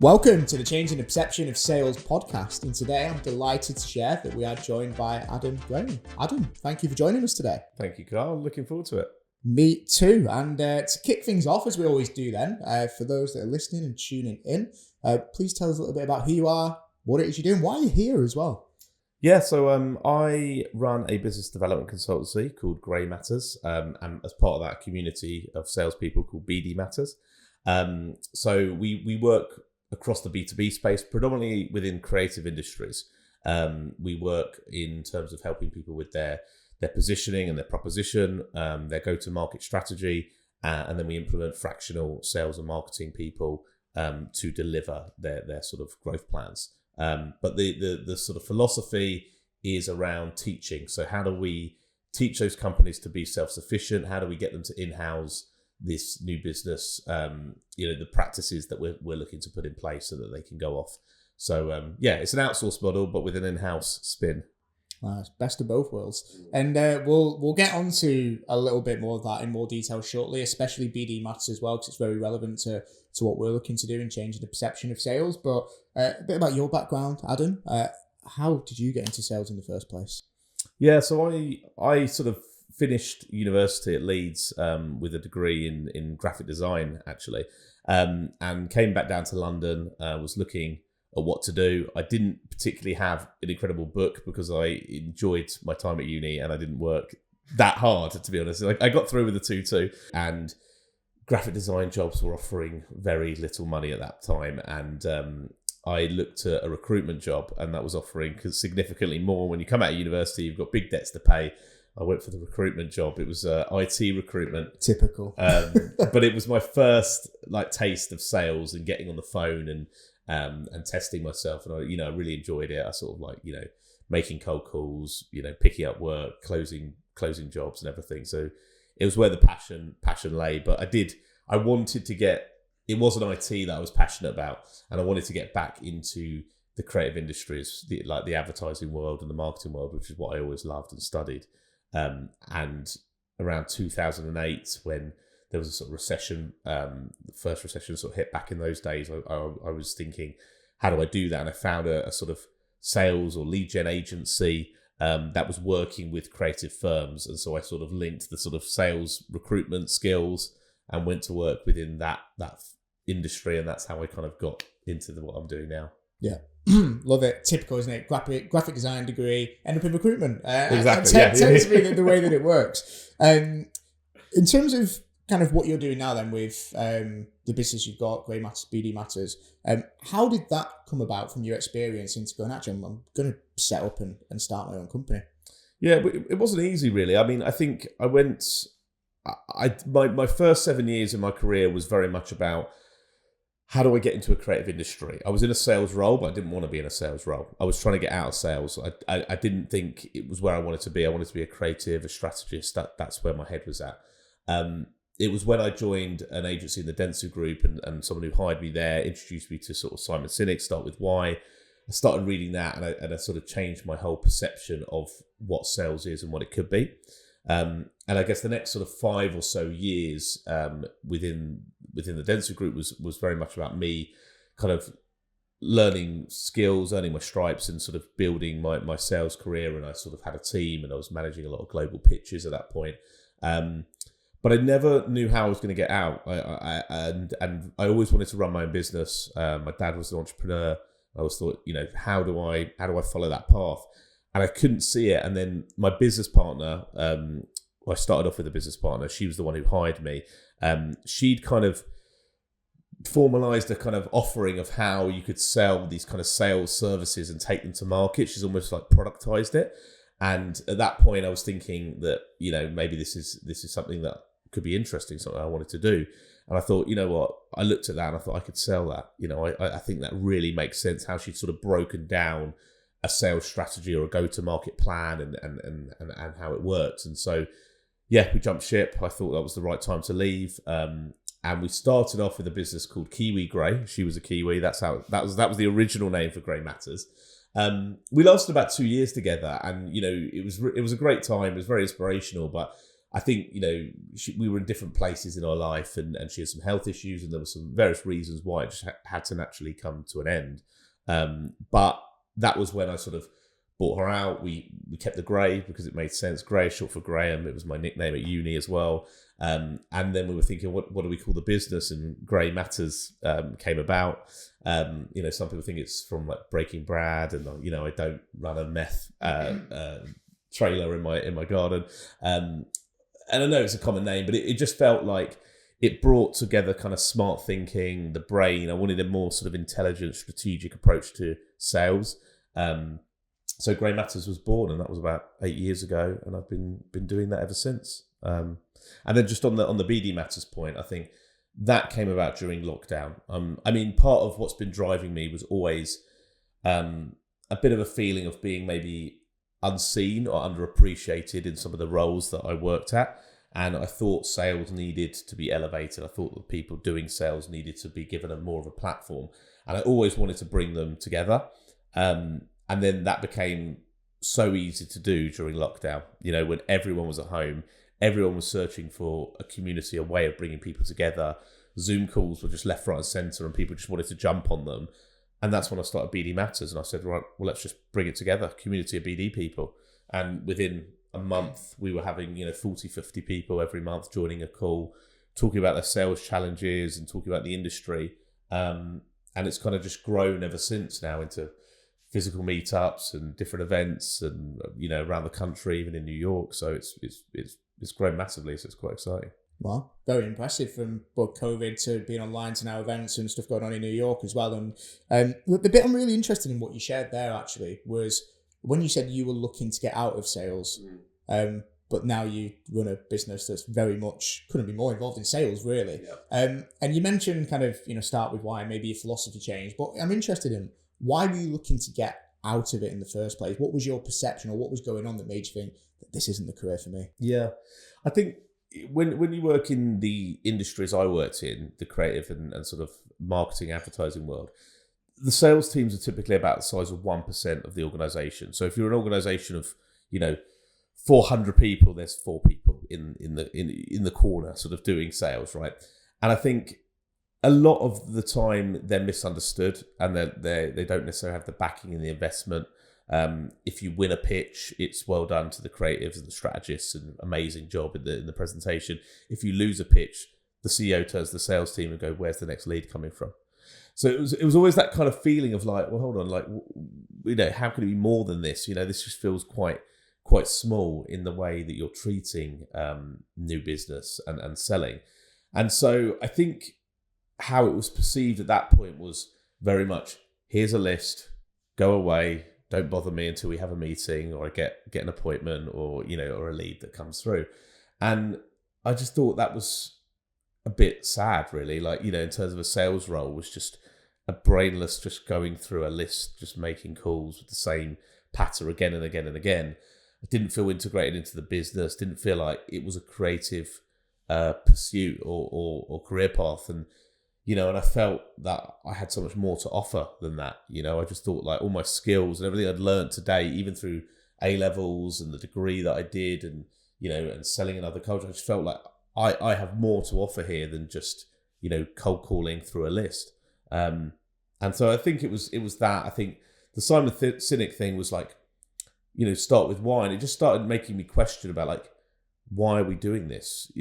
Welcome to the Changing the Perception of Sales podcast, and today I'm delighted to share that we are joined by Adam Graham. Adam, thank you for joining us today. Thank you, Carl. Looking forward to it. Me too. And to kick things off, as we always do then, for those that are listening and tuning in, please tell us a little bit about who you are, what it is you're doing, why you're here as well. Yeah, so I run a business development consultancy called Grey Matters, and as part of that community of salespeople called BD Matters. So we work across the B2B space, predominantly within creative industries. We work in terms of helping people with their positioning and their proposition, their go-to-market strategy, and then we implement fractional sales and marketing people to deliver their sort of growth plans. But the sort of philosophy is around teaching. So how do we teach those companies to be self-sufficient? How do we get them to in-house this new business, the practices that we're looking to put in place so that they can go off. So it's an outsourced model, but with an in-house spin. Nice, best of both worlds. And we'll get on to a little bit more of that in more detail shortly, especially BD Matters as well, because it's very relevant to what we're looking to do in changing the perception of sales. But a bit about your background, Adam. How did you get into sales in the first place? Yeah, so I sort of finished university at Leeds with a degree in graphic design, actually, and came back down to London, was looking at what to do. I didn't particularly have an incredible book because I enjoyed my time at uni and I didn't work that hard, to be honest. Like, I got through with a 2-2, and graphic design jobs were offering very little money at that time, and I looked at a recruitment job, and that was offering significantly more. When you come out of university, you've got big debts to pay. I went for the recruitment job. It was IT recruitment. Typical. But it was my first taste of sales and getting on the phone and testing myself. And I really enjoyed it. I sort of making cold calls, picking up work, closing jobs and everything. So it was where the passion lay. But I wanted to it wasn't IT that I was passionate about. And I wanted to get back into the creative industries, the advertising world and the marketing world, which is what I always loved and studied. And around 2008, when there was a sort of recession, the first recession sort of hit back in those days, I was thinking, how do I do that? And I found a sort of sales or lead gen agency that was working with creative firms. And so I sort of linked the sort of sales recruitment skills and went to work within that industry. And that's how I kind of got into what I'm doing now. Yeah. Love it. Typical, isn't it? Graphic design degree, end up in recruitment. Exactly. Tends to be the way that it works. In terms of kind of what you're doing now then with the business you've got, Grey Matters, BD Matters, how did that come about from your experience into going, actually, I'm going to set up and start my own company? Yeah, it wasn't easy, really. I mean, I think my first 7 years in my career was very much about, how do I get into a creative industry? I was in a sales role, but I didn't want to be in a sales role. I was trying to get out of sales. I didn't think it was where I wanted to be. I wanted to be a creative, a strategist. That's where my head was at. It was when I joined an agency in the Dentsu Group, and someone who hired me there introduced me to sort of Simon Sinek, Start With Why. I started reading that, and I sort of changed my whole perception of what sales is and what it could be. And I guess the next sort of 5 or so years within the Dentsu Group was very much about me kind of learning skills, earning my stripes, and sort of building my sales career. And I sort of had a team, and I was managing a lot of global pitches at that point. But I never knew how I was going to get out. And I always wanted to run my own business. My dad was an entrepreneur. I always thought, how do I follow that path? And I couldn't see it. And then my business partner, I started off with a business partner. She was the one who hired me. She'd kind of formalized a kind of offering of how you could sell these kind of sales services and take them to market. She's almost like productized it. And at that point, I was thinking that, maybe this is something that could be interesting, something I wanted to do. And I thought, what? I looked at that and I thought I could sell that. I think that really makes sense, how she'd sort of broken down a sales strategy or a go-to-market plan and how it works. And so, we jumped ship. I thought that was the right time to leave. And we started off with a business called Kiwi Grey. She was a Kiwi. That was the original name for Grey Matters. We lasted about 2 years together, and it was a great time. It was very inspirational, but I think, we were in different places in our life, and she had some health issues, and there were some various reasons why it just had to naturally come to an end. But that was when I sort of bought her out. We kept the Gray because it made sense. Gray is short for Graham. It was my nickname at uni as well. And then we were thinking, what do we call the business? And Gray Matters came about. Some people think it's from like Breaking Bad, and I don't run a meth trailer in my garden. And I know it's a common name, but it just felt like it brought together kind of smart thinking, the brain. I wanted a more sort of intelligent, strategic approach to sales. So Grey Matters was born, and that was about 8 years ago, and I've been doing that ever since. And then just on the BD Matters point, I think that came about during lockdown. Part of what's been driving me was always a bit of a feeling of being maybe unseen or underappreciated in some of the roles that I worked at. And I thought sales needed to be elevated. I thought that people doing sales needed to be given more of a platform. And I always wanted to bring them together. And then that became so easy to do during lockdown. When everyone was at home, everyone was searching for a community, a way of bringing people together. Zoom calls were just left, right and centre, and people just wanted to jump on them. And that's when I started BD Matters, and I said, right, well, let's just bring it together, community of BD people. And within a month, we were having 40, 50 people every month joining a call, talking about their sales challenges and talking about the industry. And it's kind of just grown ever since now into physical meetups and different events, and around the country, even in New York. So it's grown massively. So it's quite exciting. Well, very impressive, from both COVID to being online to now events and stuff going on in New York as well. And the bit I'm really interested in what you shared there actually was when you said you were looking to get out of sales, but now you run a business that's very much couldn't be more involved in sales, really. Yeah. And you mentioned kind of start with why, maybe your philosophy changed, but I'm interested in why were you looking to get out of it in the first place? What was your perception, or what was going on that made you think that this isn't the career for me? Yeah, I think when you work in the industries I worked in, the creative and sort of marketing, advertising world, the sales teams are typically about the size of 1% of the organization. So if you're an organization of 400 people, there's 4 people in the corner sort of doing sales, right? And I think a lot of the time they're misunderstood, and they don't necessarily have the backing and the investment. If you win a pitch, it's well done to the creatives and the strategists, and amazing job in the presentation. If you lose a pitch, the CEO turns to the sales team and go, "Where's the next lead coming from?" So it was always that kind of feeling of like, well, hold on, like, how can it be more than this? This just feels quite small in the way that you're treating new business and selling. And so I think how it was perceived at that point was very much, here's a list, go away, don't bother me until we have a meeting, or I get an appointment, or or a lead that comes through. And I just thought that was a bit sad, really. Like, in terms of a sales role, was just a brainless, just going through a list, just making calls with the same patter again and again and again. I didn't feel integrated into the business, didn't feel like it was a creative pursuit or career path. And and I felt that I had so much more to offer than that. I just thought like all my skills and everything I'd learned today, even through A-levels and the degree that I did, and and selling in other cultures, I just felt like I have more to offer here than just cold calling through a list. And so I think it was that. I think the Simon Sinek thing was like, start with why, and it just started making me question about like, why are we doing this?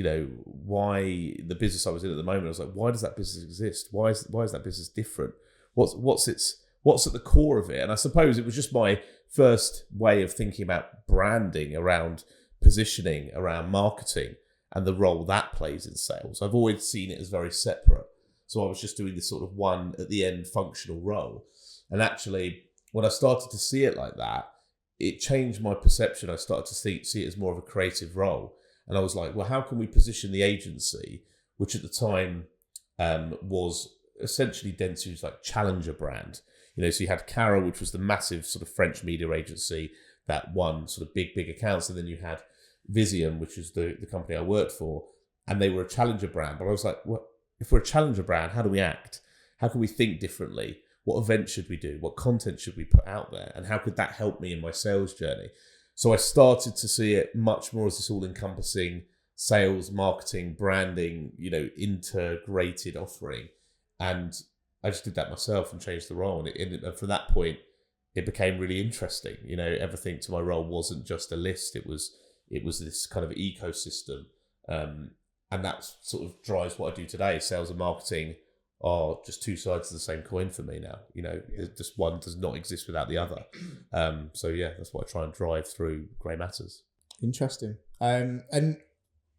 Why the business I was in at the moment, I was like, why does that business exist? Why is that business different? What's at the core of it? And I suppose it was just my first way of thinking about branding, around positioning, around marketing, and the role that plays in sales. I've always seen it as very separate. So I was just doing this sort of one at the end functional role. And actually, when I started to see it like that, it changed my perception. I started to see it as more of a creative role. And I was like, well, how can we position the agency, which at the time was essentially Dentsu's like challenger brand. So you had Carol, which was the massive sort of French media agency that won sort of big accounts. And then you had Visium, which is the company I worked for, and they were a challenger brand. But I was like, well, if we're a challenger brand, how do we act? How can we think differently? What events should we do? What content should we put out there? And how could that help me in my sales journey? So I started to see it much more as this all-encompassing sales, marketing, branding, integrated offering. And I just did that myself and changed the role. And from that point, it became really interesting. Everything to my role wasn't just a list. It was this kind of ecosystem. And that sort of drives what I do today. Sales and marketing are just two sides of the same coin for me now. Just one does not exist without the other. So yeah, that's what I try and drive through Grey Matters. Interesting. And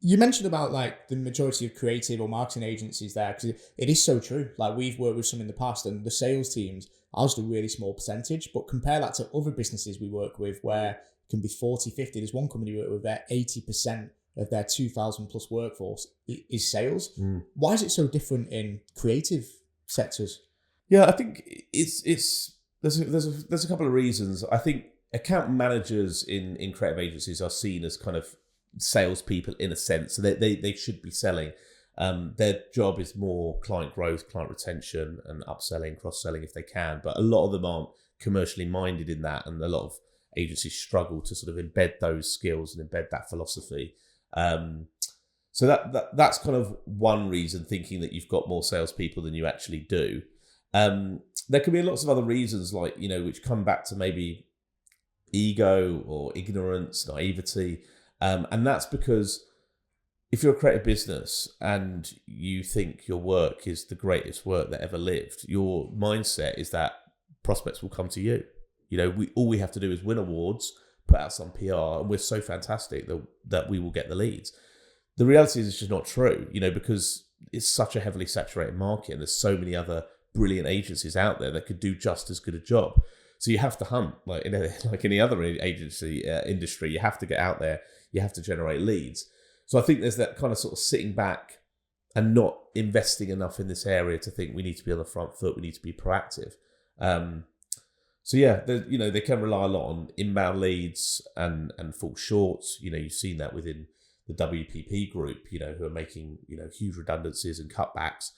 you mentioned about like the majority of creative or marketing agencies there, because it is so true. Like we've worked with some in the past, and the sales teams are just a really small percentage, but compare that to other businesses we work with where it can be 40, 50. There's one company we work with where 80% of their 2,000 plus workforce is sales. Why is it so different in creative sectors? Yeah, I think there's a couple of reasons. I think account managers in creative agencies are seen as kind of salespeople in a sense. So they should be selling. Their job is more client growth, client retention, and upselling, cross-selling if they can. But a lot of them aren't commercially minded in that, and a lot of agencies struggle to sort of embed those skills and embed that philosophy. So that's kind of one reason, thinking that you've got more salespeople than you actually do. There can be lots of other reasons, like, which come back to maybe ego or ignorance, naivety. And that's because if you're a creative business and you think your work is the greatest work that ever lived, your mindset is that prospects will come to you. All we have to do is win awards, put out some PR, and we're so fantastic that we will get the leads. The reality is it's just not true, because it's such a heavily saturated market and there's so many other brilliant agencies out there that could do just as good a job. So you have to hunt, like any other agency industry. You have to get out there. You have to generate leads. So I think there's that kind of sort of sitting back and not investing enough in this area to think we need to be on the front foot. We need to be proactive. So yeah, they can rely a lot on inbound leads and fall short. You've seen that within the WPP group, who are making, huge redundancies and cutbacks,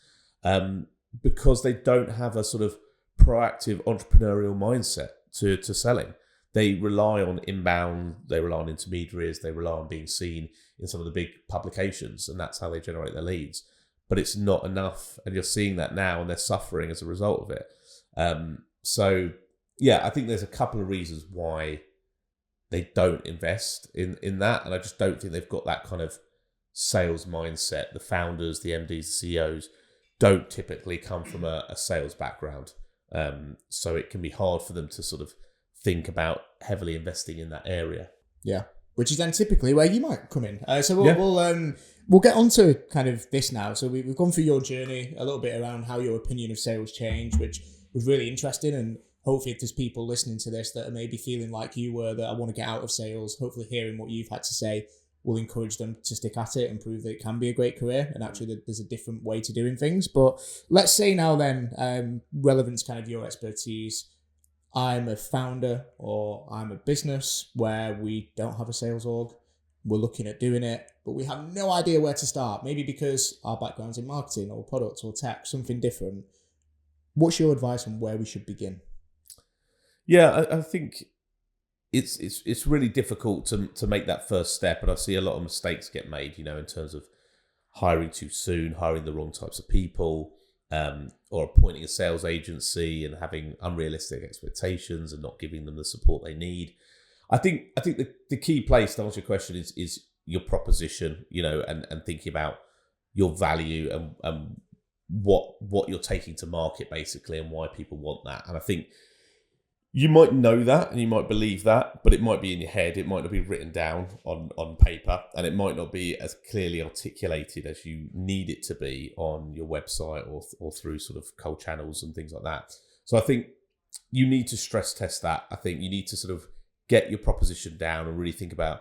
because they don't have a sort of proactive entrepreneurial mindset to selling. They rely on inbound, they rely on intermediaries, they rely on being seen in some of the big publications, and that's how they generate their leads. But it's not enough, and you're seeing that now, and they're suffering as a result of it. So yeah, I think there's a couple of reasons why they don't invest in that, and I just don't think they've got that kind of sales mindset. The founders, the MDs, the CEOs don't typically come from a sales background. So it can be hard for them to sort of think about heavily investing in that area. Yeah. Which is then typically where you might come in. So we'll get on to kind of this now. So we've gone through your journey, a little bit around how your opinion of sales changed, which was really interesting. And hopefully if there's people listening to this that are maybe feeling like you were, that I want to get out of sales, hopefully hearing what you've had to say will encourage them to stick at it and prove that it can be a great career, and actually that there's a different way to doing things. But let's say now then, relevant to kind of your expertise, I'm a founder or I'm a business where we don't have a sales org. We're looking at doing it, but we have no idea where to start. Maybe because our background's in marketing or products or tech, something different. What's your advice on where we should begin? Yeah, I think it's really difficult to make that first step, and I see a lot of mistakes get made, in terms of hiring too soon, hiring the wrong types of people, or appointing a sales agency and having unrealistic expectations and not giving them the support they need. I think the key place to answer your question is your proposition, and thinking about your value and what you're taking to market basically, and why people want that. And I think you might know that and you might believe that, but it might be in your head. It might not be written down on paper, and it might not be as clearly articulated as you need it to be on your website or through sort of cold channels and things like that. So I think you need to stress test that. I think you need to sort of get your proposition down and really think about,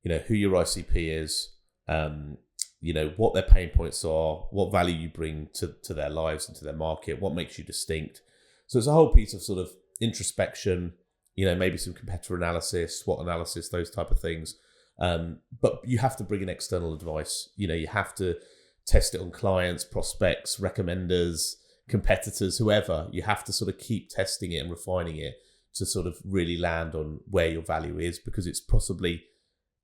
who your ICP is, what their pain points are, what value you bring to their lives and to their market, what makes you distinct. So it's a whole piece of sort of introspection, maybe some competitor analysis, SWOT analysis, those type of things. But you have to bring in external advice. You have to test it on clients, prospects, recommenders, competitors, whoever. You have to sort of keep testing it and refining it to sort of really land on where your value is, because it's possibly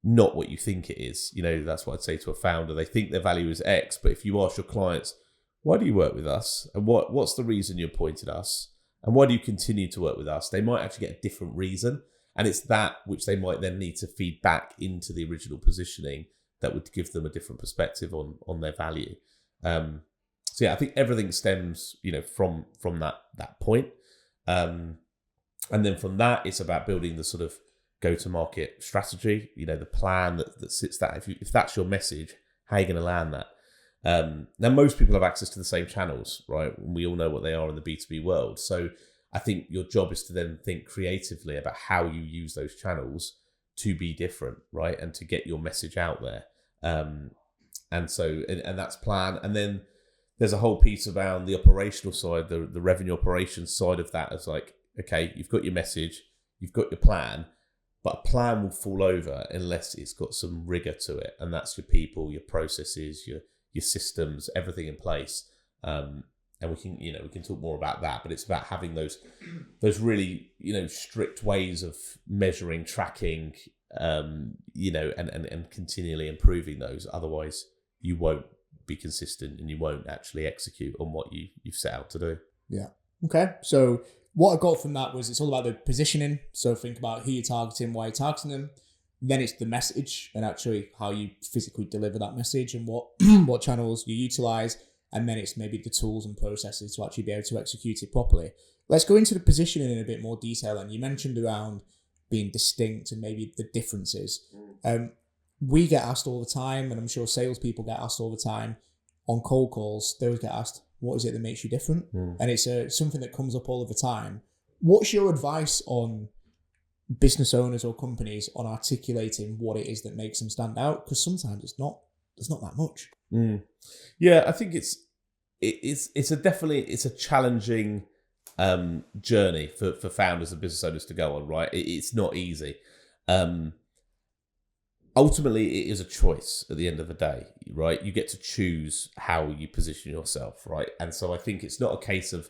not what you think it is. That's what I'd say to a founder. They think their value is X, but if you ask your clients, why do you work with us? And what's the reason you appointed us? And why do you continue to work with us? They might actually get a different reason. And it's that which they might then need to feed back into the original positioning that would give them a different perspective on their value. So yeah, I think everything stems, from that point. And then from that, it's about building the sort of go-to-market strategy, the plan that sits that. If that's your message, how are you going to land that? Now, most people have access to the same channels, right? We all know what they are in the B2B world. So I think your job is to then think creatively about how you use those channels to be different, right? And to get your message out there. And that's plan. And then there's a whole piece around the operational side, the revenue operations side of that. It's like, okay, you've got your message, you've got your plan, but a plan will fall over unless it's got some rigor to it. And that's your people, your processes, your systems, everything in place. And we can talk more about that, but it's about having those really, strict ways of measuring, tracking, and continually improving those. Otherwise you won't be consistent and you won't actually execute on what you've set out to do. Yeah. Okay. So what I got from that was it's all about the positioning. So think about who you're targeting, why you're targeting them. Then it's the message and actually how you physically deliver that message and what channels you utilize. And then it's maybe the tools and processes to actually be able to execute it properly. Let's go into the positioning in a bit more detail. And you mentioned around being distinct and maybe the differences. We get asked all the time, and I'm sure salespeople get asked all the time on cold calls. They always get asked, what is it that makes you different? And it's something that comes up all of the time. What's your advice on business owners or companies on articulating what it is that makes them stand out? Because sometimes there's not that much. Yeah, I think it's a challenging journey for founders and business owners to go on, right? It's not easy. Ultimately, it is a choice at the end of the day, right? You get to choose how you position yourself, right? And so I think it's not a case of,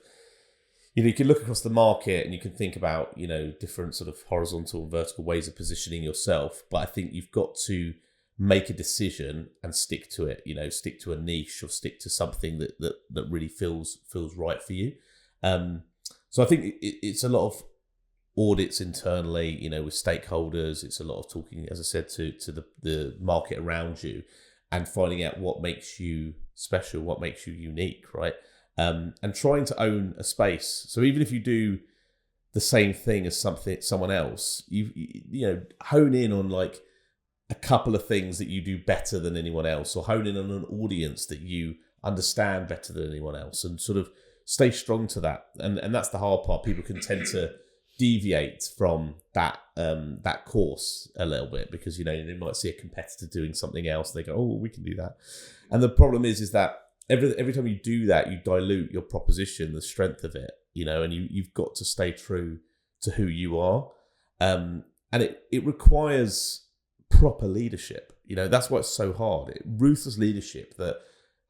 you can look across the market and you can think about, different sort of horizontal and vertical ways of positioning yourself. But I think you've got to make a decision and stick to it, stick to a niche or stick to something that really feels right for you. So I think it's a lot of audits internally, with stakeholders. It's a lot of talking, as I said, to the market around you and finding out what makes you special, what makes you unique, right? And trying to own a space. So even if you do the same thing as someone else, you hone in on like a couple of things that you do better than anyone else, or hone in on an audience that you understand better than anyone else, and sort of stay strong to that. And that's the hard part. People can tend to deviate from that course a little bit because they might see a competitor doing something else. They go, oh, we can do that. And the problem is that every time you do that, you dilute your proposition, the strength of it, and you've got to stay true to who you are. And it requires proper leadership. That's why it's so hard. Ruthless leadership that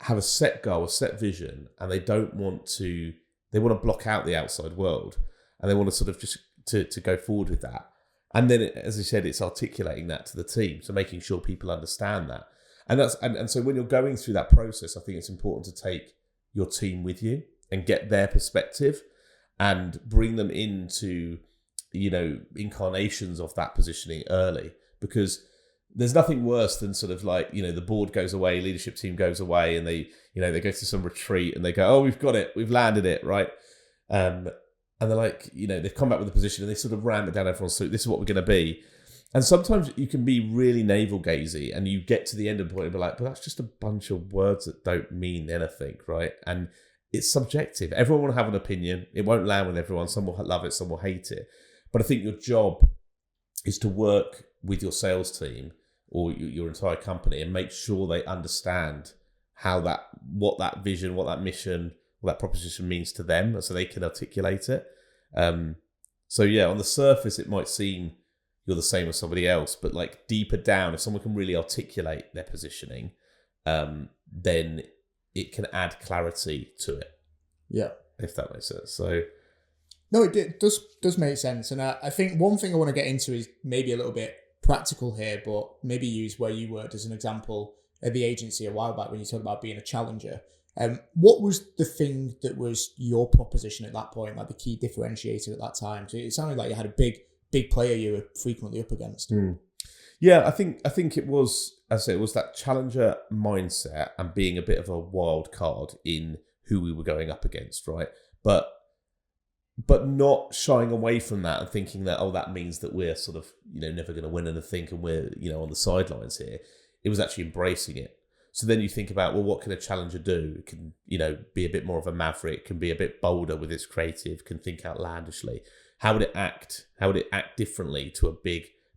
have a set goal, a set vision, and they want to block out the outside world, and they want to sort of just to go forward with that. And then, as I said, it's articulating that to the team, so making sure people understand that. And so when you're going through that process, I think it's important to take your team with you and get their perspective and bring them into, incarnations of that positioning early, because there's nothing worse than sort of like, the board goes away, leadership team goes away, and they go to some retreat and they go, oh, we've got it, we've landed it, right? And they're like, they've come back with a position and they sort of ram it down everyone's throat. This is what we're going to be. And sometimes you can be really navel-gazy and you get to the end of the point and be like, but that's just a bunch of words that don't mean anything, right? And it's subjective. Everyone will have an opinion. It won't land with everyone. Some will love it, some will hate it. But I think your job is to work with your sales team or your entire company and make sure they understand what that vision, what that mission, what that proposition means to them, so they can articulate it. So yeah, on the surface, it might seem you're the same as somebody else, but like deeper down, if someone can really articulate their positioning, then it can add clarity to it. Yeah. If that makes sense. So no, it does make sense. And I think one thing I want to get into is maybe a little bit practical here, but maybe use where you worked as an example at the agency a while back when you talked about being a challenger. What was the thing that was your proposition at that point, like the key differentiator at that time? So it sounded like you had a big player you were frequently up against. Yeah, I think it was, as I say, it was that challenger mindset and being a bit of a wild card in who we were going up against, right? But not shying away from that and thinking that, oh, that means that we're sort of, never going to win anything and we're, on the sidelines here. It was actually embracing it. So then you think about, well, what can a challenger do? It can, be a bit more of a maverick, can be a bit bolder with its creative, can think outlandishly. How would it act? How would it act differently to a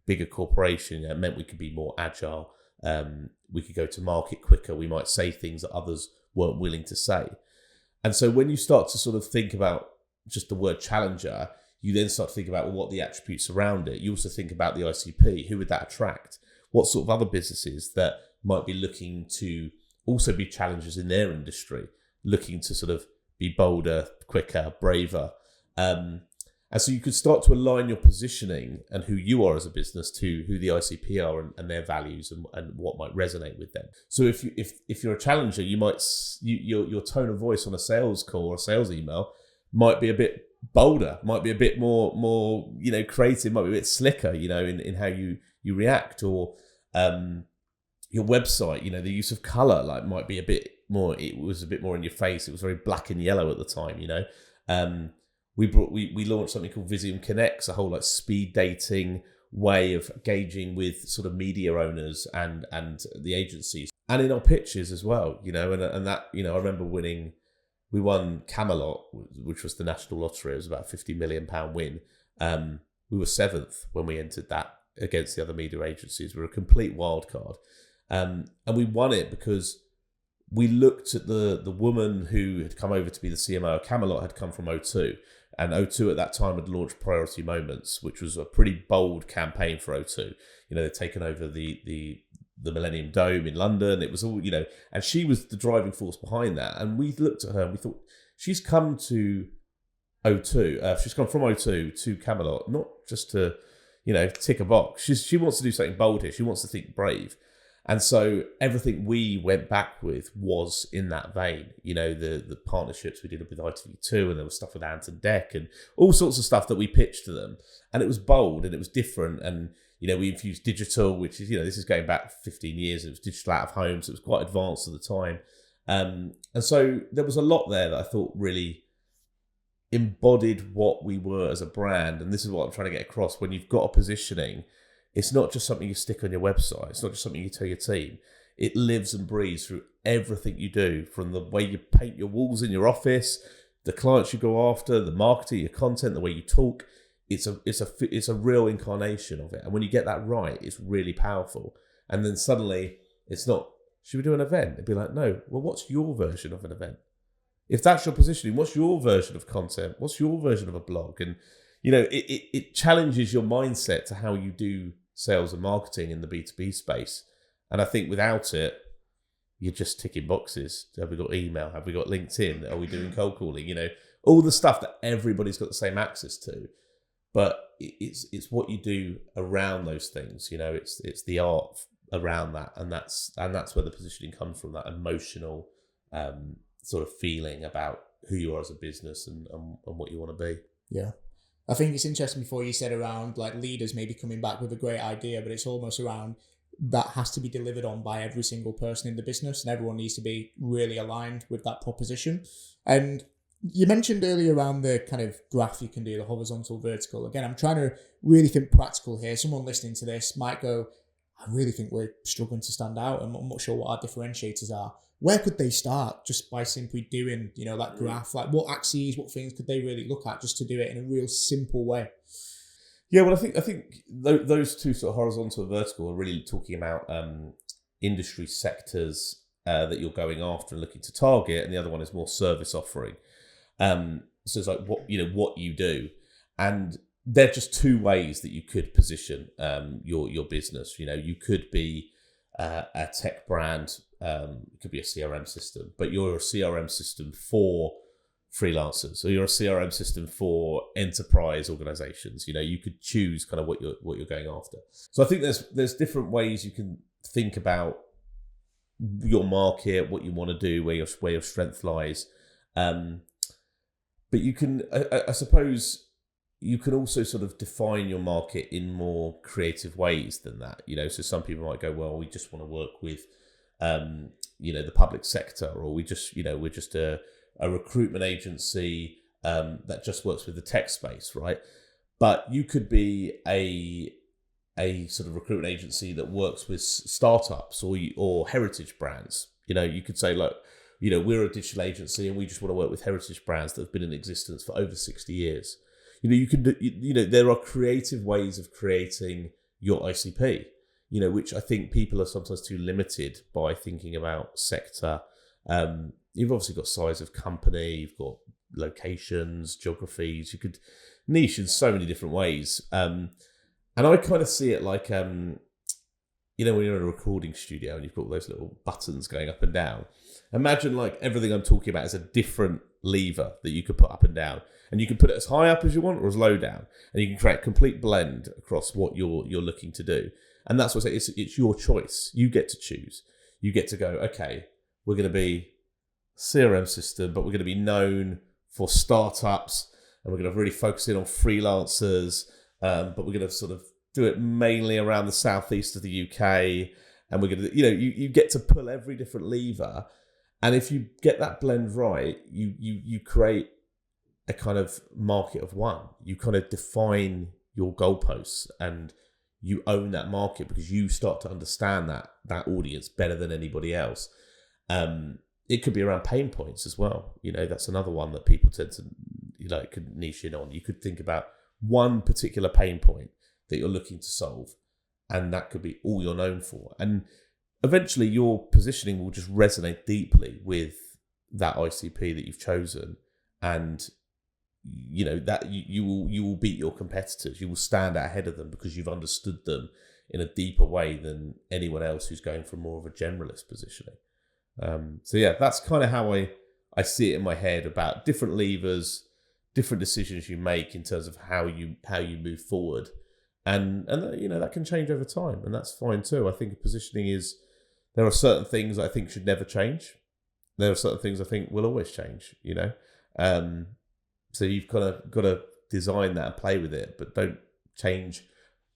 bigger corporation? It meant we could be more agile. We could go to market quicker. We might say things that others weren't willing to say. And so when you start to sort of think about just the word challenger, you then start to think about, well, what are the attributes around it? You also think about the ICP. Who would that attract? What sort of other businesses that might be looking to also be challengers in their industry, looking to sort of be bolder, quicker, braver. And so you could start to align your positioning and who you are as a business to who the ICP are and their values and what might resonate with them. So if you're a challenger, you might your tone of voice on a sales call or a sales email might be a bit bolder, might be a bit more creative, might be a bit slicker, in how you react, or your website, the use of color might be a bit more. It was a bit more in your face. It was very black and yellow at the time, We launched something called Visium Connects, a whole speed dating way of engaging with sort of media owners and the agencies, and in our pitches as well, and that, I remember we won Camelot, which was the national lottery. It was about a £50 million win. We were 7th when we entered that against the other media agencies. We were a complete wild card. And we won it because we looked at the woman who had come over to be the CMO of Camelot had come from O2. And O2 at that time had launched Priority Moments, which was a pretty bold campaign for O2. They'd taken over the Millennium Dome in London. It was all, and she was the driving force behind that. And we looked at her and we thought, she's come to O2. She's come from O2 to Camelot, not just to, tick a box. She wants to do something bold here. She wants to think brave. And so everything we went back with was in that vein. The partnerships we did with ITV2, and there was stuff with Ant and Dec and all sorts of stuff that we pitched to them. And it was bold and it was different. And, we infused digital, which is, this is going back 15 years. It was digital out of home, so it was quite advanced at the time. And so there was a lot there that I thought really embodied what we were as a brand. And this is what I'm trying to get across. When you've got a positioning, it's not just something you stick on your website. It's not just something you tell your team. It lives and breathes through everything you do, from the way you paint your walls in your office, the clients you go after, the marketing, your content, the way you talk. It's a real incarnation of it. And when you get that right, it's really powerful. And then suddenly it's not, should we do an event? It'd be like, no, well, what's your version of an event? If that's your positioning, what's your version of content? What's your version of a blog? And, it challenges your mindset to how you do sales and marketing in the B2B space. And I think without it, you're just ticking boxes. Have we got email? Have we got LinkedIn? Are we doing cold calling? All the stuff that everybody's got the same access to. But it's what you do around those things. It's the art around that, and that's where the positioning comes from. That emotional sort of feeling about who you are as a business and what you want to be. Yeah. I think it's interesting before you said around leaders maybe coming back with a great idea, but it's almost around that has to be delivered on by every single person in the business, and everyone needs to be really aligned with that proposition. And you mentioned earlier around the kind of graph you can do, the horizontal, vertical. Again, I'm trying to really think practical here. Someone listening to this might go, I really think we're struggling to stand out. I'm not sure what our differentiators are. Where could they start just by simply doing, that graph? What axes, what things could they really look at just to do it in a real simple way? Yeah, well, I think those two sort of horizontal and vertical are really talking about industry sectors that you're going after and looking to target, and the other one is more service offering. So it's like what you do, and they're just two ways that you could position your business. You could be a tech brand, it could be a CRM system, but you're a CRM system for freelancers, or you're a CRM system for enterprise organizations. You could choose kind of what you're going after. So I think there's different ways you can think about your market, what you want to do, where your strength lies. But you can, I suppose, you can also sort of define your market in more creative ways than that. So some people might go, well, we just want to work with, the public sector, or we just, we're just a recruitment agency that just works with the tech space, right? But you could be a sort of recruitment agency that works with startups or heritage brands. You could say, look, we're a digital agency and we just want to work with heritage brands that have been in existence for over 60 years. You can do, there are creative ways of creating your ICP, which I think people are sometimes too limited by thinking about sector. You've obviously got size of company, you've got locations, geographies. You could niche in so many different ways. And I kind of see it like, when you're in a recording studio and you've got those little buttons going up and down. Imagine like everything I'm talking about is a different lever that you could put up and down, and you can put it as high up as you want or as low down, and you can create a complete blend across what you're looking to do. And that's what I say, it's your choice. You get to choose. You get to go, okay, we're going to be CRM system, but we're going to be known for startups, and we're going to really focus in on freelancers, but we're going to sort of do it mainly around the southeast of the UK, and we're going to, you get to pull every different lever, and if you get that blend right, you create a kind of market of one. You kind of define your goalposts, and you own that market because you start to understand that audience better than anybody else. It could be around pain points as well. That's another one that people tend to, could niche in on. You could think about one particular pain point that you're looking to solve, and that could be all you're known for. And eventually your positioning will just resonate deeply with that ICP that you've chosen, and that you will beat your competitors. You will stand out ahead of them because you've understood them in a deeper way than anyone else who's going for more of a generalist positioning. So yeah, that's kind of how I see it in my head about different levers, different decisions you make in terms of how you move forward, and that can change over time, and that's fine too. I think positioning there are certain things I think should never change. There are certain things I think will always change. So you've kind of got to design that and play with it, but don't change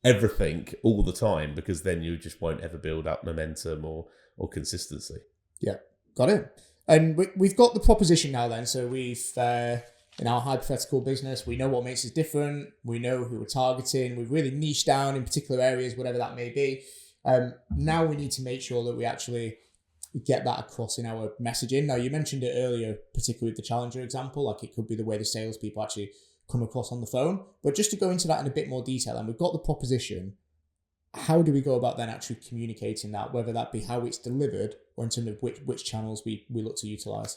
everything all the time, because then you just won't ever build up momentum or consistency. Yeah, got it. And we've got the proposition now then. So we've, in our hypothetical business, we know what makes us different. We know who we're targeting. We've really niched down in particular areas, whatever that may be. Now we need to make sure that we actually get that across in our messaging. Now, you mentioned it earlier, particularly with the Challenger example, like it could be the way the salespeople actually come across on the phone. But just to go into that in a bit more detail, and we've got the proposition, how do we go about then actually communicating that, whether that be how it's delivered or in terms of which channels we look to utilize?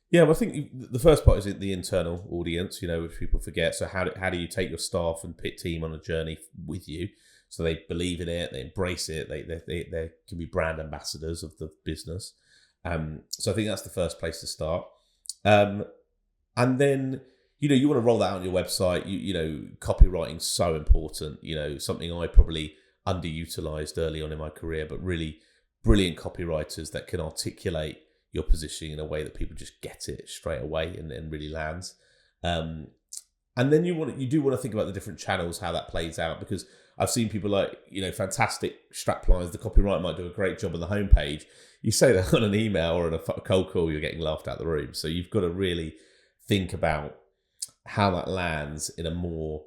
Yeah, well, I think the first part is the internal audience, which people forget. So how do you take your staff and pit team on a journey with you, so they believe in it, they embrace it, they can be brand ambassadors of the business. So I think that's the first place to start. And then, you want to roll that out on your website. Copywriting's so important. Something I probably underutilized early on in my career, but really brilliant copywriters that can articulate your positioning in a way that people just get it straight away and really lands. And then you do want to think about the different channels, how that plays out, because I've seen people like, fantastic strap lines. The copywriter might do a great job on the homepage. You say that on an email or on a cold call, you're getting laughed out the room. So you've got to really think about how that lands in a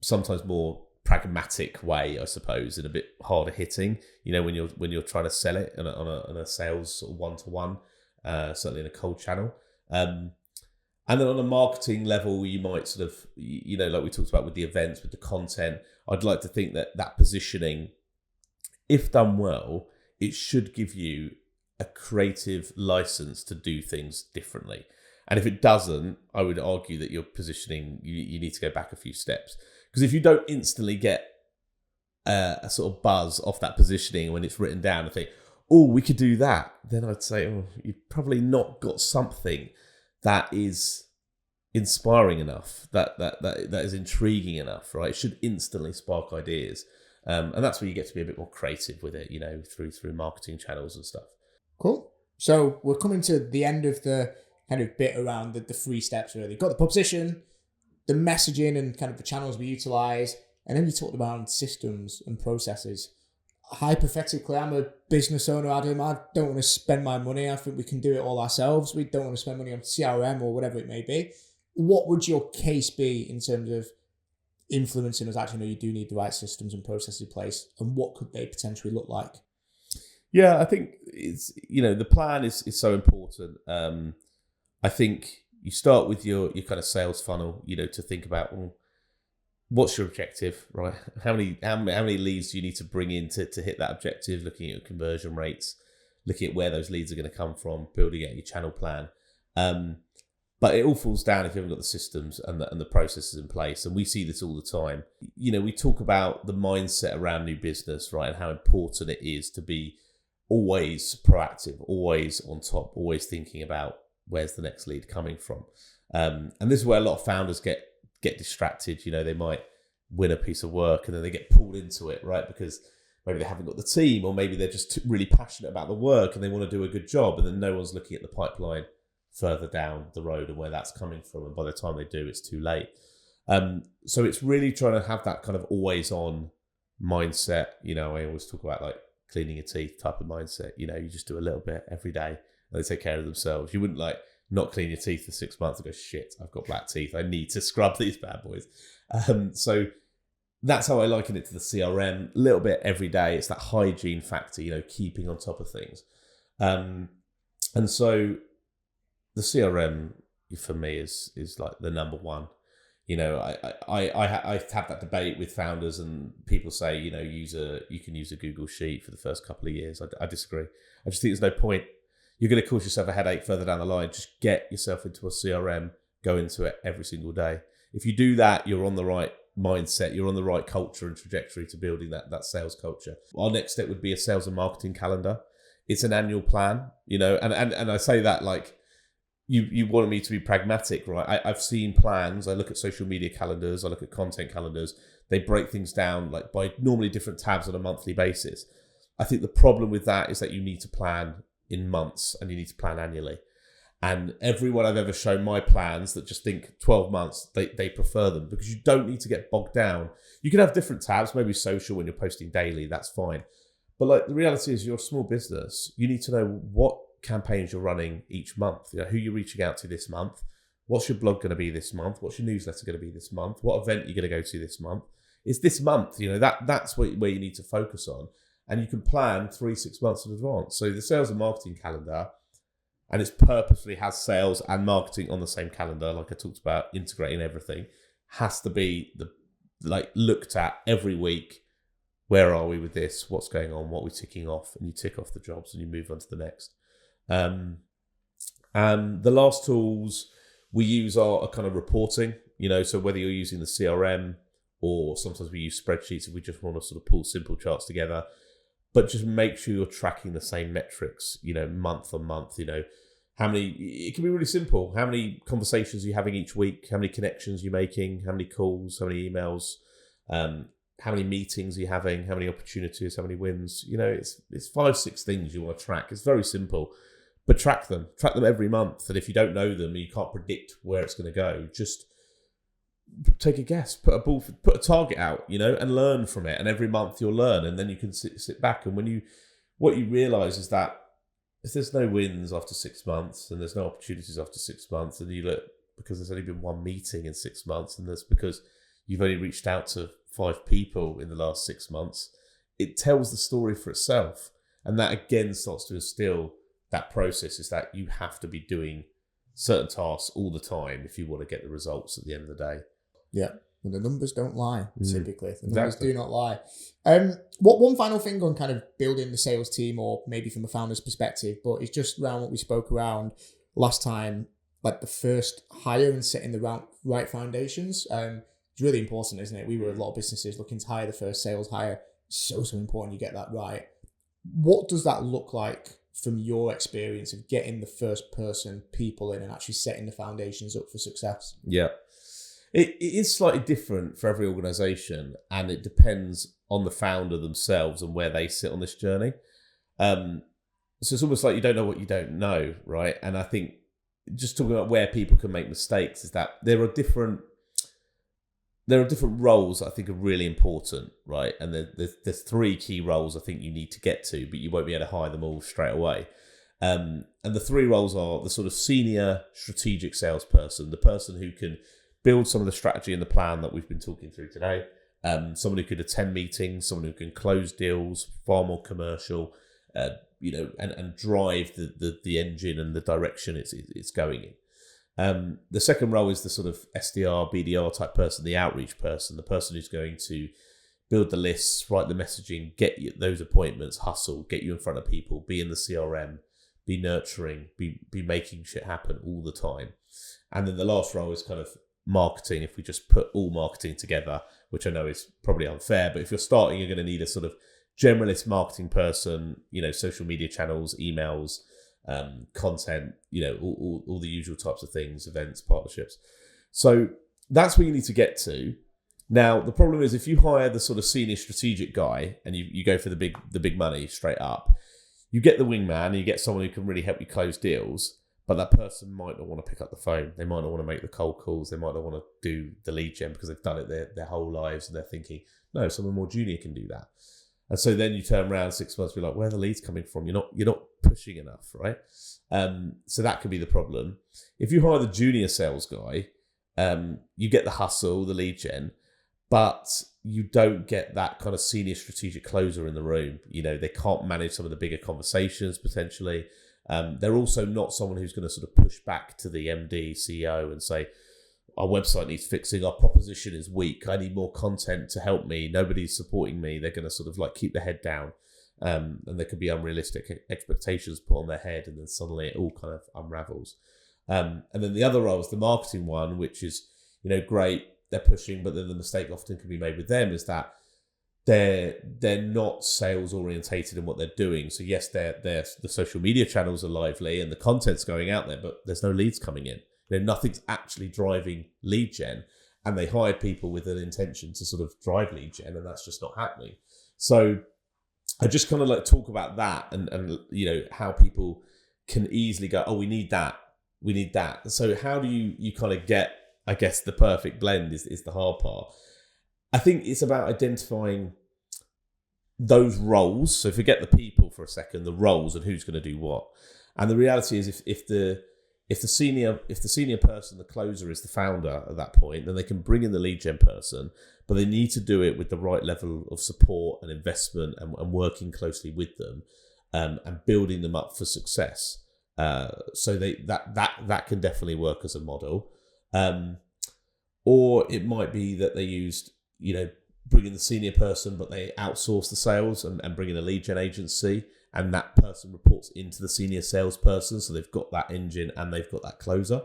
sometimes more pragmatic way, I suppose, and a bit harder hitting. When you're trying to sell it on a sales sort of one-to-one, certainly in a cold channel. And then on a marketing level, you might sort of, like we talked about with the events, with the content, I'd like to think that positioning, if done well, it should give you a creative license to do things differently. And if it doesn't, I would argue that your positioning, you need to go back a few steps. Because if you don't instantly get a sort of buzz off that positioning when it's written down and think, oh, we could do that, then I'd say, you've probably not got something that is inspiring enough, that is intriguing enough, right? It should instantly spark ideas. And that's where you get to be a bit more creative with it, through marketing channels and stuff. Cool. So we're coming to the end of the kind of bit around the 3 steps, really. Got the proposition, the messaging and kind of the channels we utilize, and then you talked about systems and processes. Hypothetically, I'm a business owner, Adam. I don't want to spend my money. I think we can do it all ourselves. We don't want to spend money on CRM or whatever it may be. What would your case be in terms of influencing us actually know you do need the right systems and processes in place, and what could they potentially look like? Yeah, I think it's, the plan is so important. I think you start with your kind of sales funnel, to think about, well, what's your objective, right? How many leads do you need to bring in to hit that objective? Looking at your conversion rates, looking at where those leads are going to come from, building out your channel plan. But it all falls down if you haven't got the systems and the processes in place. And we see this all the time. We talk about the mindset around new business, right? And how important it is to be always proactive, always on top, always thinking about where's the next lead coming from. And this is where a lot of founders get distracted. They might win a piece of work and then they get pulled into it, right? Because maybe they haven't got the team, or maybe they're just really passionate about the work and they want to do a good job, and then no one's looking at the pipeline further down the road and where that's coming from. And by the time they do, it's too late. So it's really trying to have that kind of always on mindset. I always talk about like cleaning your teeth type of mindset. You just do a little bit every day and they take care of themselves. You wouldn't like not clean your teeth for 6 months and go, shit, I've got black teeth, I need to scrub these bad boys. So that's how I liken it to the CRM. A little bit every day. It's that hygiene factor, keeping on top of things. And so the CRM for me is like the number one. I have that debate with founders, and people say, you can use a Google Sheet for the first couple of years. I disagree. I just think there's no point. You're going to cause yourself a headache further down the line. Just get yourself into a CRM, go into it every single day. If you do that, you're on the right mindset, you're on the right culture and trajectory to building that sales culture. Our next step would be a sales and marketing calendar. It's an annual plan, and I say that like, you wanted me to be pragmatic, right? I've seen plans. I look at social media calendars. I look at content calendars. They break things down like by normally different tabs on a monthly basis. I think the problem with that is that you need to plan in months and you need to plan annually. And everyone I've ever shown my plans that just think 12 months, they prefer them, because you don't need to get bogged down. You can have different tabs, maybe social when you're posting daily, that's fine. But like the reality is, you're a small business. You need to know what campaigns you're running each month, who you're reaching out to this month, what's your blog going to be this month, what's your newsletter going to be this month, what event you're going to go to this month. It's this month, that's where you need to focus on, and you can plan 3-6 months in advance. So the sales and marketing calendar, and it's purposely has sales and marketing on the same calendar, like I talked about, integrating everything, has to be looked at every week. Where are we with this? What's going on? What are we ticking off? And you tick off the jobs and you move on to the next. And the last tools we use are kind of reporting, so whether you're using the CRM or sometimes we use spreadsheets if we just want to sort of pull simple charts together, but just make sure you're tracking the same metrics, month on month, how many, it can be really simple. How many conversations are you having each week? How many connections are you making? How many calls? How many emails? How many meetings are you having? How many opportunities? How many wins? It's 5-6 things you want to track. It's very simple. But track them every month. And if you don't know them, you can't predict where it's going to go, just take a guess, put a target out, and learn from it. And every month you'll learn, and then you can sit back. And what you realize is that if there's no wins after 6 months and there's no opportunities after 6 months, and you look because there's only been one meeting in 6 months, and that's because you've only reached out to 5 people in the last 6 months, it tells the story for itself. And that again starts to instill that process, is that you have to be doing certain tasks all the time if you want to get the results at the end of the day. Yeah. And the numbers don't lie, typically. The numbers do not lie. What one final thing on kind of building the sales team, or maybe from a founder's perspective, but it's just around what we spoke around last time, like the first hire and setting the right foundations. It's really important, isn't it? We were a lot of businesses looking to hire the first sales hire. So important you get that right. What does that look like from your experience of getting the first person people in and actually setting the foundations up for success? Yeah. It is slightly different for every organisation, and it depends on the founder themselves and where they sit on this journey. So it's almost like you don't know what you don't know, right? And I think just talking about where people can make mistakes is that there are different roles that I think are really important, right? And there's 3 key roles I think you need to get to, but you won't be able to hire them all straight away. And the 3 roles are the sort of senior strategic salesperson, the person who can build some of the strategy and the plan that we've been talking through today. Someone who could attend meetings, someone who can close deals, far more commercial, and drive the engine and the direction it's going in. The second role is the sort of SDR, BDR type person, the outreach person, the person who's going to build the lists, write the messaging, get you those appointments, hustle, get you in front of people, be in the CRM, be nurturing, be making shit happen all the time. And then the last role is kind of marketing. If we just put all marketing together, which I know is probably unfair, but if you're starting, you're going to need a sort of generalist marketing person, social media channels, emails, content, all the usual types of things, events, partnerships. So that's where you need to get to. Now, the problem is if you hire the sort of senior strategic guy and you go for the big money straight up, you get the wingman and you get someone who can really help you close deals, but that person might not want to pick up the phone. They might not want to make the cold calls. They might not want to do the lead gen because they've done it their whole lives and they're thinking, no, someone more junior can do that. And so then you turn around 6 months, be like, where are the leads coming from? You're not pushing enough, right? So that could be the problem. If you hire the junior sales guy, you get the hustle, the lead gen, but you don't get that kind of senior strategic closer in the room. They can't manage some of the bigger conversations potentially. They're also not someone who's going to sort of push back to the MD, CEO and say, our website needs fixing, our proposition is weak, I need more content to help me, nobody's supporting me. They're going to sort of like keep their head down, and there could be unrealistic expectations put on their head, and then suddenly it all kind of unravels. And then the other role is the marketing one, which is, great, they're pushing, but then the mistake often can be made with them is that they're not sales orientated in what they're doing. So yes, the social media channels are lively and the content's going out there, but there's no leads coming in. Nothing's actually driving lead gen, and they hired people with an intention to sort of drive lead gen, and that's just not happening. So I just kind of like talk about that and how people can easily go, oh, we need that. So how do you kind of get, I guess, the perfect blend is the hard part. I think it's about identifying those roles. So forget the people for a second, the roles and who's going to do what. And the reality is if the senior person, the closer, is the founder at that point, then they can bring in the lead gen person, but they need to do it with the right level of support and investment and working closely with them, and building them up for success. So that can definitely work as a model. Or it might be that they used, bring in the senior person, but they outsource the sales and bring in a lead gen agency, and that person reports into the senior salesperson. So they've got that engine and they've got that closer.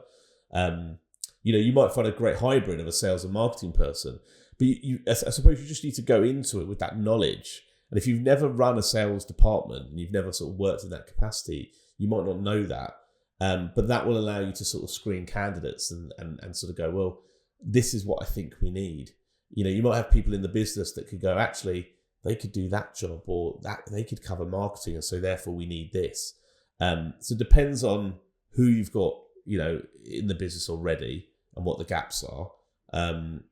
You might find a great hybrid of a sales and marketing person, but I suppose you just need to go into it with that knowledge. And if you've never run a sales department and you've never sort of worked in that capacity, you might not know that. But that will allow you to sort of screen candidates and sort of go, well, this is what I think we need. You might have people in the business that could go, actually, they could do that job, or that they could cover marketing, and so therefore we need this. So it depends on who you've got, in the business already, and what the gaps are, and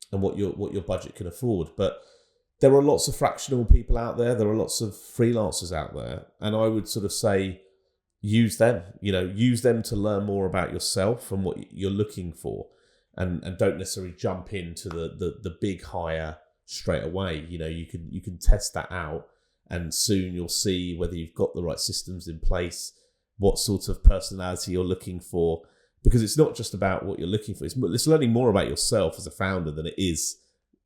what your budget can afford. But there are lots of fractional people out there. There are lots of freelancers out there, and I would sort of say, use them. Use them to learn more about yourself and what you're looking for, and don't necessarily jump into the big hire straight away. You can test that out, and soon you'll see whether you've got the right systems in place, what sort of personality you're looking for, because it's not just about what you're looking for. It's learning more about yourself as a founder than it is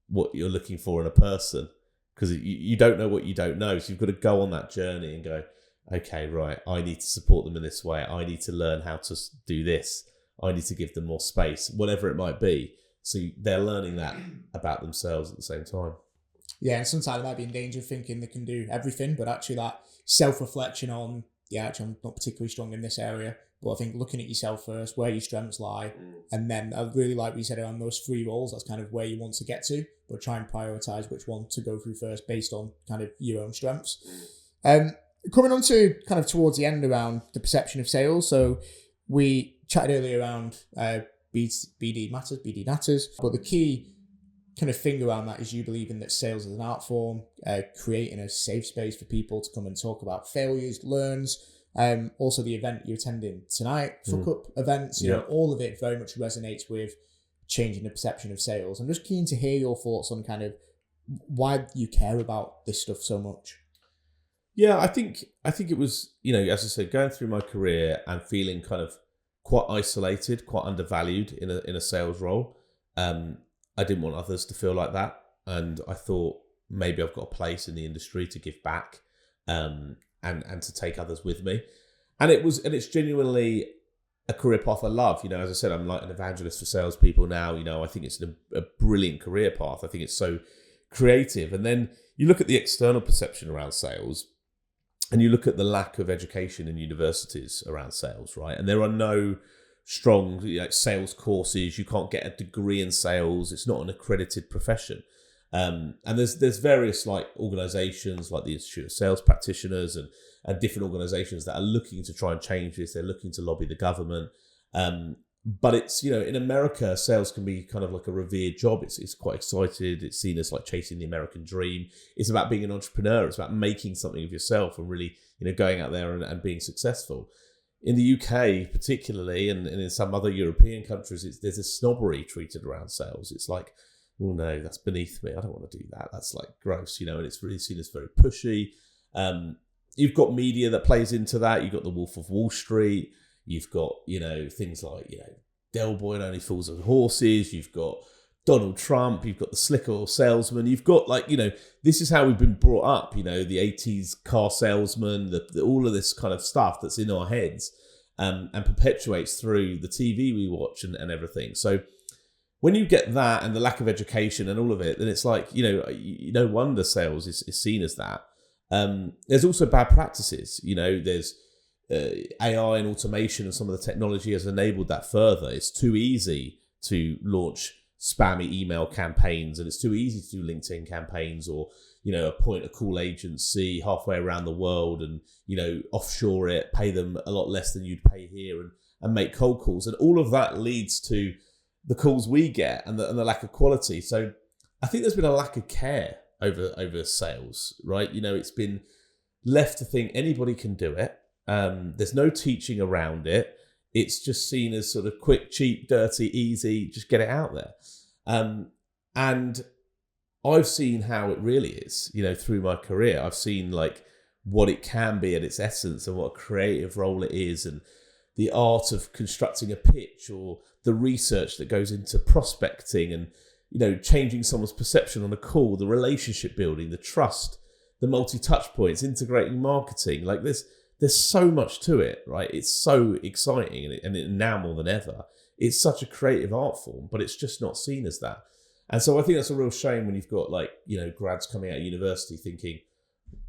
what you're looking for in a person, because you don't know what you don't know. So you've got to go on that journey and go, okay, right, I need to support them in this way. I need to learn how to do this. I need to give them more space, whatever it might be. So they're learning that about themselves at the same time. Yeah, and sometimes they might be in danger of thinking they can do everything, but actually that self-reflection on yeah, actually, I'm not particularly strong in this area. But I think looking at yourself first, where your strengths lie, and then I really like what you said around those 3 roles. That's kind of where you want to get to, but try and prioritize which one to go through first based on kind of your own strengths. Coming on to kind of towards the end around the perception of sales. So we chatted earlier around BD matters, BD natters, but the key kind of thing around that is you believing that sales is an art form, creating a safe space for people to come and talk about failures, learns. Also the event you're attending tonight, fuck up events, you know, all of it very much resonates with changing the perception of sales. I'm just keen to hear your thoughts on kind of why you care about this stuff so much. Yeah, I think it was, you know, as I said, going through my career and feeling kind of quite isolated, quite undervalued in a sales role. I didn't want others to feel like that, and I thought maybe I've got a place in the industry to give back, and to take others with me. And it's genuinely a career path I love. You know, as I said, I'm like an evangelist for salespeople now. You know, I think it's a brilliant career path. I think it's so creative. And then you look at the external perception around sales, and you look at the lack of education in universities around sales, right? And there are no strong, you know, sales courses. You can't get a degree in sales. It's not an accredited profession. And there's various like organizations like the Institute of Sales Practitioners and different organizations that are looking to try and change this. They're looking to lobby the government. But it's, you know, in America, sales can be kind of like a revered job. It's quite excited. It's seen as like chasing the American dream. It's about being an entrepreneur. It's about making something of yourself and really, you know, going out there and being successful. In the UK, particularly, and in some other European countries, there's a snobbery treated around sales. It's like, oh no, that's beneath me. I don't want to do that. That's like gross, you know, and it's really seen as very pushy. You've got media that plays into that. You've got the Wolf of Wall Street. You've got, you know, things like, you know, Del Boy and Only Fools and Horses. You've got Donald Trump. You've got the slick oil salesman. You've got, like, you know, this is how we've been brought up, you know, the 80s car salesman, all of this kind of stuff that's in our heads, and perpetuates through the TV we watch and everything. So when you get that and the lack of education and all of it, then it's like, you know, no wonder sales is seen as that. There's also bad practices. You know, there's AI and automation, and some of the technology has enabled that further. It's too easy to launch spammy email campaigns, and it's too easy to do LinkedIn campaigns, or, you know, appoint a cool agency halfway around the world and, you know, offshore it, pay them a lot less than you'd pay here, and make cold calls. And all of that leads to the calls we get and the lack of quality. So I think there's been a lack of care over sales, right? You know, it's been left to think anybody can do it. There's no teaching around it. It's just seen as sort of quick, cheap, dirty, easy, just get it out there. And I've seen how it really is, you know, through my career. I've seen like what it can be at its essence and what a creative role it is, and the art of constructing a pitch, or the research that goes into prospecting, and, you know, changing someone's perception on a call, the relationship building, the trust, the multi-touch points, integrating marketing. Like there's so much to it, right? It's so exciting, and now more than ever, it's such a creative art form, but it's just not seen as that. And so I think that's a real shame when you've got, like, you know, grads coming out of university thinking,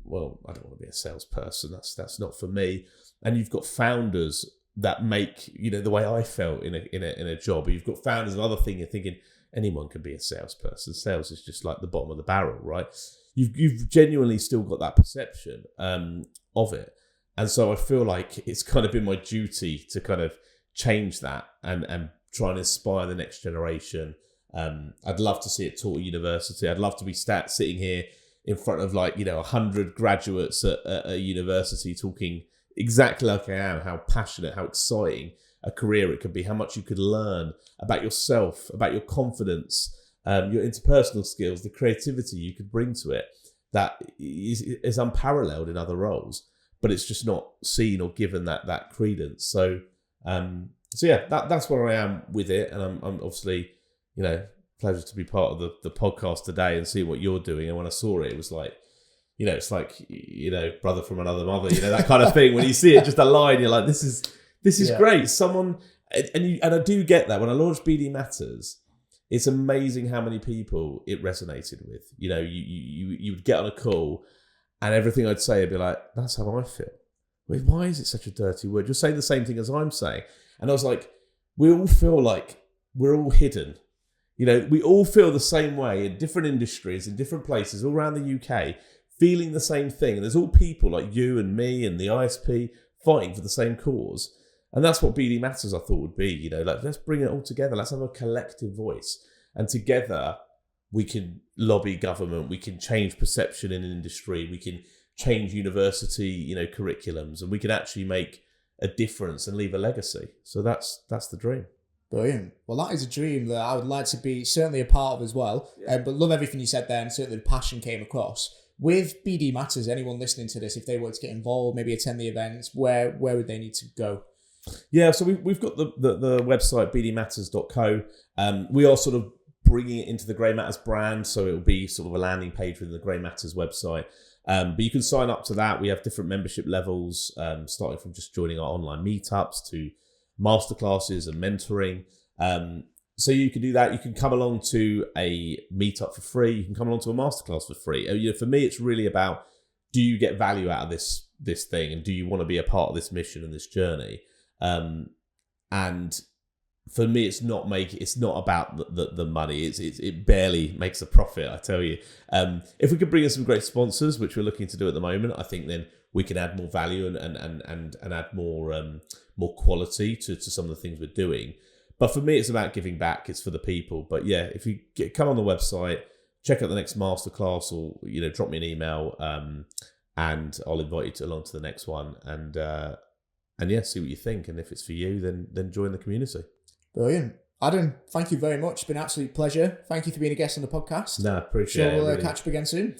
well, I don't want to be a salesperson. That's not for me. And you've got founders that make, you know, the way I felt in a job. You've got founders of other things. You're thinking anyone can be a salesperson. Sales is just like the bottom of the barrel, right? You've genuinely still got that perception of it. And so I feel like it's kind of been my duty to kind of change that and try and inspire the next generation. I'd love to see it taught at university. I'd love to be sitting here in front of, like, you know, 100 graduates at a university talking exactly like I am, how passionate, how exciting a career it could be, how much you could learn about yourself, about your confidence, your interpersonal skills, the creativity you could bring to it that is unparalleled in other roles, but it's just not seen or given that credence. So yeah, that's where I am with it. And I'm obviously, you know, pleasure to be part of the podcast today and see what you're doing. And when I saw it, it was like, you know, it's like, you know, brother from another mother, you know, that kind of thing. When you see it, just a line, you're like, this is great. Someone, and I do get that. When I launched BD Matters, it's amazing how many people it resonated with. You know, you would get on a call, and everything I'd say would be like, that's how I feel. Wait, why is it such a dirty word? You're saying the same thing as I'm saying. And I was like, we all feel like we're all hidden. You know, we all feel the same way in different industries, in different places all around the UK, feeling the same thing. And there's all people like you and me and the ISP fighting for the same cause. And that's what BD Matters, I thought, would be. You know, like, let's bring it all together. Let's have a collective voice. And together, we can lobby government. We can change perception in an industry. We can change university, you know, curriculums, and we can actually make a difference and leave a legacy. So that's the dream. Brilliant. Well, that is a dream that I would like to be certainly a part of as well. Yeah. But love everything you said there, and certainly the passion came across. With BD Matters, anyone listening to this, if they were to get involved, maybe attend the events, where would they need to go? Yeah, so we've got the website bdmatters.co. We are sort of bringing it into the Grey Matters brand, so it'll be sort of a landing page within the Grey Matters website. But you can sign up to that. We have different membership levels, starting from just joining our online meetups to masterclasses and mentoring. So you can do that. You can come along to a meetup for free. You can come along to a masterclass for free. You know, for me, it's really about, do you get value out of this thing, and do you want to be a part of this mission and this journey? And for me, it's not about the money. It barely makes a profit, I tell you. If we could bring in some great sponsors, which we're looking to do at the moment, I think then we can add more value and add more quality to some of the things we're doing. But for me, it's about giving back. It's for the people. But yeah, if you come on the website, check out the next masterclass, or drop me an email, and I'll invite you along to the next one. And yeah, see what you think. And if it's for you, then join the community. Brilliant. Adam, thank you very much. It's been an absolute pleasure. Thank you for being a guest on the podcast. No, appreciate it. We'll really. catch up again soon.